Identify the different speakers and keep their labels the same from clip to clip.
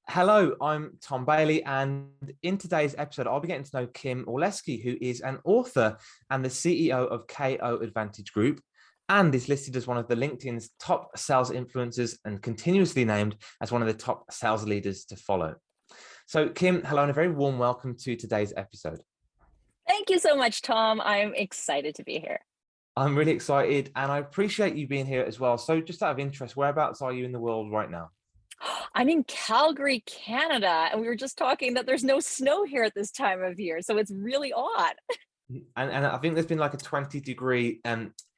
Speaker 1: Hello, I'm Tom Bailey, and in today's episode, I'll be getting to know Kim Orlesky, who is an author and the CEO of KO Advantage Group, and is listed as one of the LinkedIn's top sales influencers and continuously named as one of the top sales leaders to follow. So, Kim, hello, and a very warm welcome to today's episode.
Speaker 2: Thank you so much, Tom. I'm excited to be here.
Speaker 1: I'm really excited, and I appreciate you being here as well. So, just out of interest, whereabouts are you in the world right now?
Speaker 2: I'm in Calgary, Canada, and we were just talking that there's no snow here at this time of year, so it's really odd.
Speaker 1: And I think there's been like a 20-degree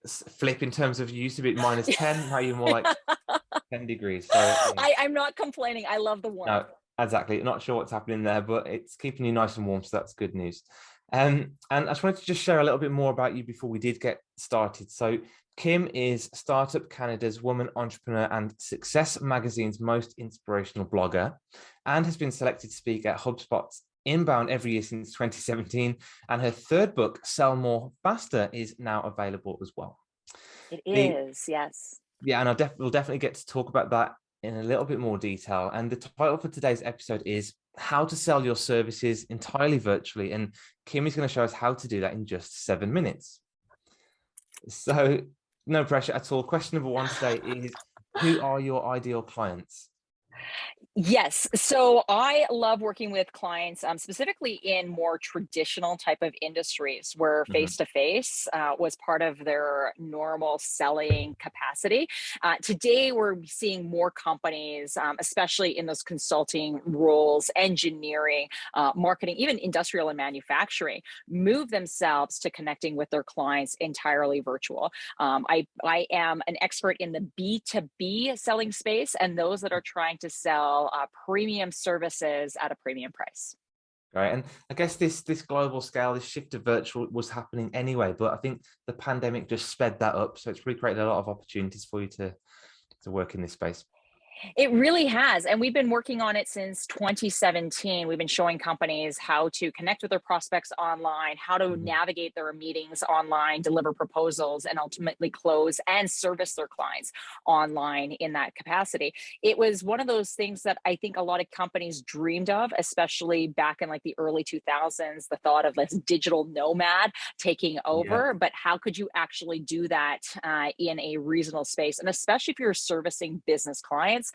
Speaker 1: flip in terms of you used to be at minus 10, now you're more like 10 degrees. So yeah.
Speaker 2: I'm not complaining. I love the warmth.
Speaker 1: No, exactly. Not sure what's happening there, but it's keeping you nice and warm, so that's good news. And I just wanted to just share a little bit more about you before we did get started. So Kim is Startup Canada's Woman Entrepreneur and Success Magazine's most inspirational blogger, and has been selected to speak at HubSpot's Inbound every year since 2017. And her third book, Sell More Faster, is now available as well.
Speaker 2: It is, yes.
Speaker 1: Yeah, and we'll definitely get to talk about that in a little bit more detail. And the title for today's episode is How to Sell Your Services Entirely Virtually. And Kim is going to show us how to do that in just 7 minutes. So no pressure at all. Question number one today is, who are your ideal clients?
Speaker 2: Yes. So I love working with clients, specifically in more traditional type of industries where face-to-face was part of their normal selling capacity. Today, we're seeing more companies, especially in those consulting roles, engineering, marketing, even industrial and manufacturing, move themselves to connecting with their clients entirely virtual. I am an expert in the B2B selling space and those that are trying to sell premium services at a premium price.
Speaker 1: Right. And I guess this global scale, this shift to virtual was happening anyway, but I think the pandemic just sped that up. So it's really created a lot of opportunities for you to work in this space.
Speaker 2: It really has. And we've been working on it since 2017. We've been showing companies how to connect with their prospects online, how to navigate their meetings online, deliver proposals, and ultimately close and service their clients online in that capacity. It was one of those things that I think a lot of companies dreamed of, especially back in like the early 2000s, the thought of this digital nomad taking over.
Speaker 1: Yeah.
Speaker 2: But how could you actually do that in a reasonable space? And especially if you're servicing business clients.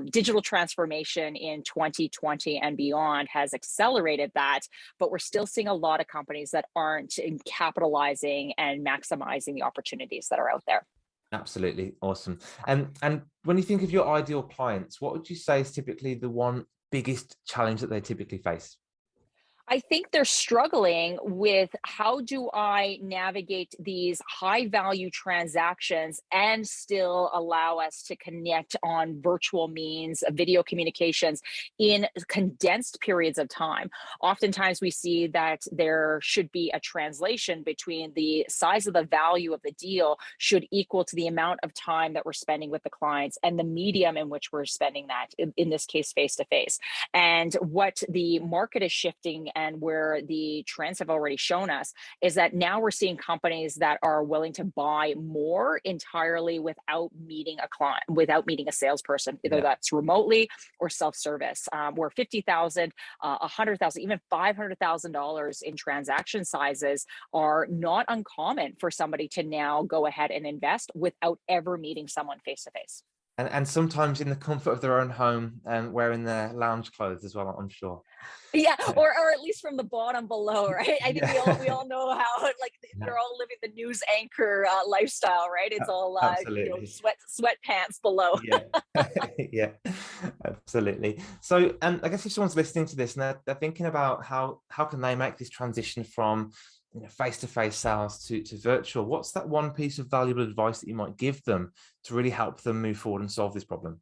Speaker 2: Digital transformation in 2020 and beyond has accelerated that, but we're still seeing a lot of companies that aren't capitalizing and maximizing the opportunities that are out there.
Speaker 1: Absolutely. Awesome. And when you think of your ideal clients, what would you say is typically the one biggest challenge that they typically face?
Speaker 2: I think they're struggling with how do I navigate these high value transactions and still allow us to connect on virtual means, video communications in condensed periods of time. Oftentimes we see that there should be a translation between the size of the value of the deal should equal to the amount of time that we're spending with the clients and the medium in which we're spending that, in this case, face to face. And what the market is shifting and where the trends have already shown us is that now we're seeing companies that are willing to buy more entirely without meeting a client, without meeting a salesperson, either that's remotely or self-service, where 50,000, 100,000, even $500,000 in transaction sizes are not uncommon for somebody to now go ahead and invest without ever meeting someone face to face.
Speaker 1: And sometimes in the comfort of their own home and wearing their lounge clothes as well, I'm sure.
Speaker 2: Yeah, or at least from the bottom below, right? I think we all know how like they're all living the news anchor lifestyle, right? It's all
Speaker 1: Absolutely.
Speaker 2: sweatpants below.
Speaker 1: Yeah. Yeah, absolutely. So I guess if someone's listening to this and they're thinking about how can they make this transition from face-to-face sales to virtual, what's that one piece of valuable advice that you might give them to really help them move forward and solve this problem?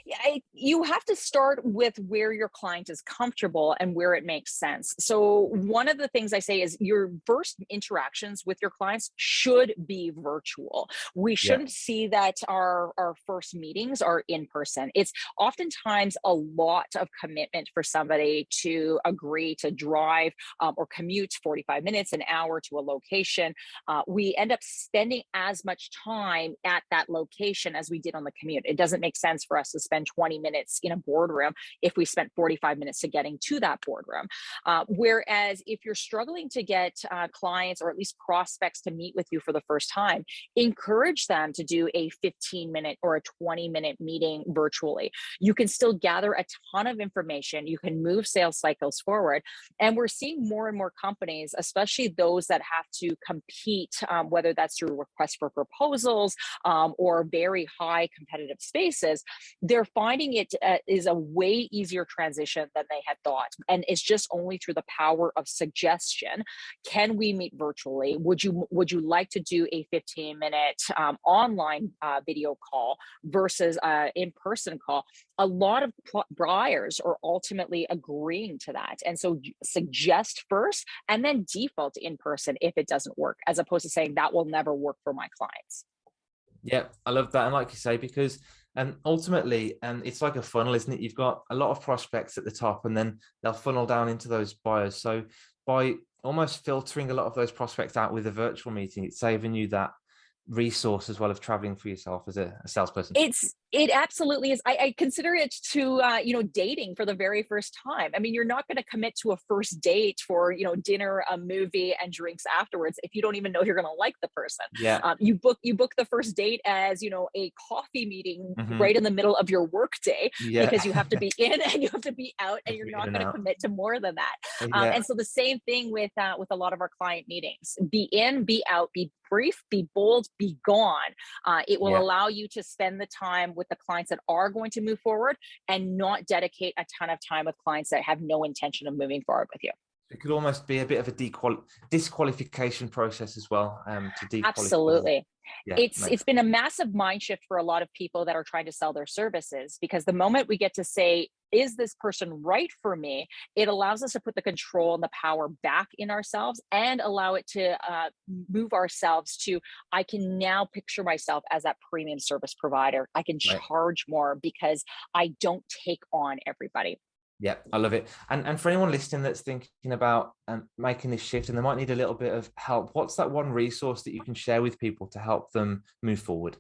Speaker 2: Yeah, you have to start with where your client is comfortable and where it makes sense. So one of the things I say is your first interactions with your clients should be virtual. We
Speaker 1: Yeah.
Speaker 2: shouldn't see that our first meetings are in person. It's oftentimes a lot of commitment for somebody to agree to drive or commute 45 minutes, an hour to a location. We end up spending as much time at that location as we did on the commute. It doesn't make sense for us to spend 20 minutes in a boardroom if we spent 45 minutes to getting to that boardroom. Whereas if you're struggling to get clients or at least prospects to meet with you for the first time, encourage them to do a 15-minute or a 20-minute meeting virtually. You can still gather a ton of information. You can move sales cycles forward. And we're seeing more and more companies, especially those that have to compete, whether that's through requests for proposals or very high competitive spaces, they're finding it is a way easier transition than they had thought. And it's just only through the power of suggestion. Can we meet virtually? Would you like to do a 15-minute online video call versus in-person call? A lot of buyers are ultimately agreeing to that. And so suggest first and then default in person if it doesn't work, as opposed to saying that will never work for my clients.
Speaker 1: Yeah, I love that. And like you say, because ultimately, it's like a funnel, isn't it? You've got a lot of prospects at the top and then they'll funnel down into those buyers. So by almost filtering a lot of those prospects out with a virtual meeting, it's saving you that resource as well of traveling for yourself as a salesperson.
Speaker 2: It absolutely is. I consider it to dating for the very first time. I mean, you're not going to commit to a first date for dinner, a movie, and drinks afterwards if you don't even know you're going to like the person.
Speaker 1: Yeah.
Speaker 2: You book the first date as a coffee meeting right in the middle of your work day because you have to be in and you have to be out, and you're not going to commit to more than that. And so the same thing with a lot of our client meetings: be in, be out, be brief, be bold, be gone. It will allow you to spend the time with the clients that are going to move forward and not dedicate a ton of time with clients that have no intention of moving forward with you.
Speaker 1: It could almost be a bit of a disqualification process as well. To dequalify.
Speaker 2: Absolutely.
Speaker 1: Yeah,
Speaker 2: it's been a massive mind shift for a lot of people that are trying to sell their services, because the moment we get to say, is this person right for me? It allows us to put the control and the power back in ourselves and allow it to move ourselves to, I can now picture myself as that premium service provider. I can charge more because I don't take on everybody.
Speaker 1: Yeah, I love it. And for anyone listening that's thinking about making this shift and they might need a little bit of help, what's that one resource that you can share with people to help them move forward?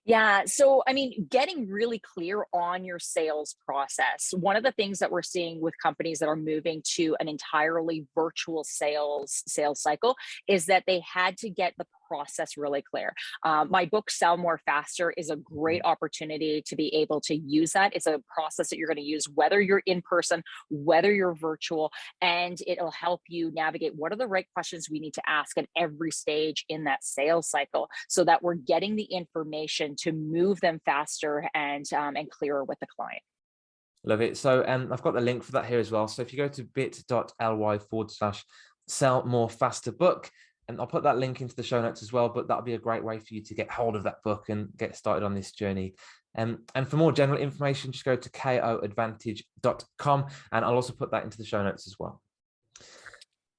Speaker 2: Yeah. So, I mean, getting really clear on your sales process. One of the things that we're seeing with companies that are moving to an entirely virtual sales cycle is that they had to get the process really clear. My book, Sell More Faster, is a great opportunity to be able to use that. It's a process that you're going to use whether you're in person, whether you're virtual, and it'll help you navigate what are the right questions we need to ask at every stage in that sales cycle so that we're getting the information to move them faster and clearer with the client.
Speaker 1: Love it. So I've got the link for that here as well. So if you go to bit.ly/sell more faster book, and I'll put that link into the show notes as well, but that'll be a great way for you to get hold of that book and get started on this journey. And for more general information, just go to koadvantage.com, and I'll also put that into the show notes as well.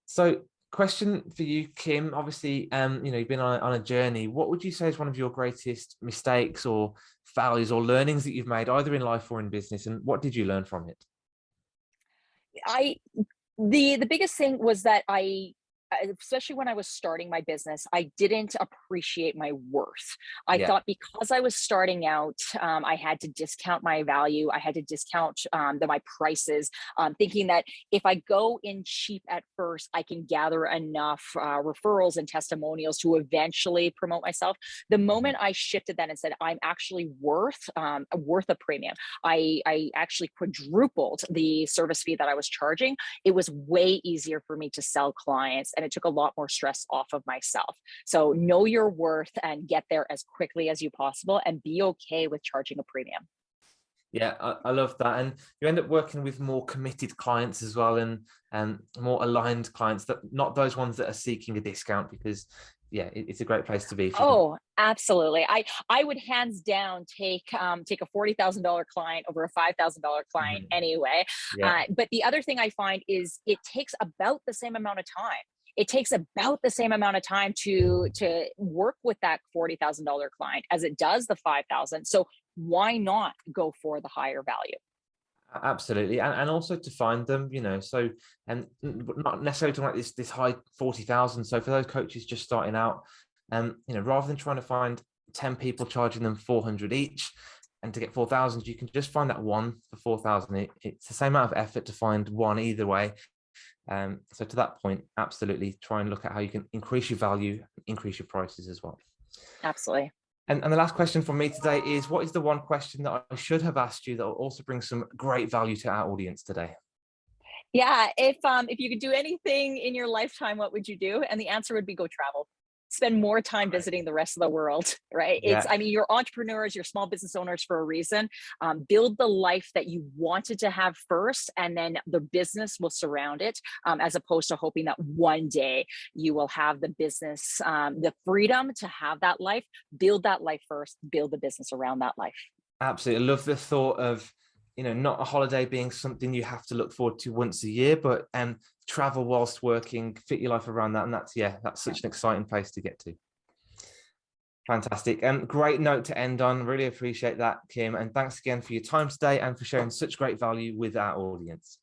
Speaker 1: So question for you, Kim, obviously, you've been on a journey. What would you say is one of your greatest mistakes or failures or learnings that you've made either in life or in business? And what did you learn from it?
Speaker 2: The biggest thing was that especially when I was starting my business, I didn't appreciate my worth. I thought because I was starting out, I had to discount my value. I had to discount my prices, thinking that if I go in cheap at first, I can gather enough referrals and testimonials to eventually promote myself. The moment I shifted that and said, I'm actually worth a premium, I actually quadrupled the service fee that I was charging. It was way easier for me to sell clients, and it took a lot more stress off of myself. So know your worth and get there as quickly as you possible, and be okay with charging a premium.
Speaker 1: Yeah, I love that. And you end up working with more committed clients as well, and more aligned clients, that not those ones that are seeking a discount, because it's a great place to be.
Speaker 2: Oh, absolutely. I would hands down take a $40,000 client over a $5,000 client anyway. But the other thing I find is it takes about the same amount of time. It takes about the same amount of time to work with that $40,000 client as it does the $5,000. So why not go for the higher value?
Speaker 1: Absolutely. And also to find them, so, and not necessarily talking about this high 40,000. So for those coaches just starting out, rather than trying to find 10 people charging them 400 each, and to get 4,000, you can just find that one for 4,000. It's the same amount of effort to find one either way. So to that point, absolutely try and look at how you can increase your value, increase your prices as well.
Speaker 2: Absolutely.
Speaker 1: And the last question from me today is, what is the one question that I should have asked you that will also bring some great value to our audience today?
Speaker 2: Yeah, if you could do anything in your lifetime, what would you do? And the answer would be go travel. Spend more time visiting the rest of the world, right?
Speaker 1: Yeah,
Speaker 2: I mean, you're entrepreneurs, you're small business owners for a reason. Build the life that you wanted to have first, and then the business will surround it, as opposed to hoping that one day you will have the business, the freedom to have that life. Build that life first, build the business around that life.
Speaker 1: absolutely. I love the thought of, not a holiday being something you have to look forward to once a year, but travel whilst working, fit your life around that. And that's such an exciting place to get to. Fantastic. Great note to end on. Really appreciate that, Kim. And thanks again for your time today and for sharing such great value with our audience.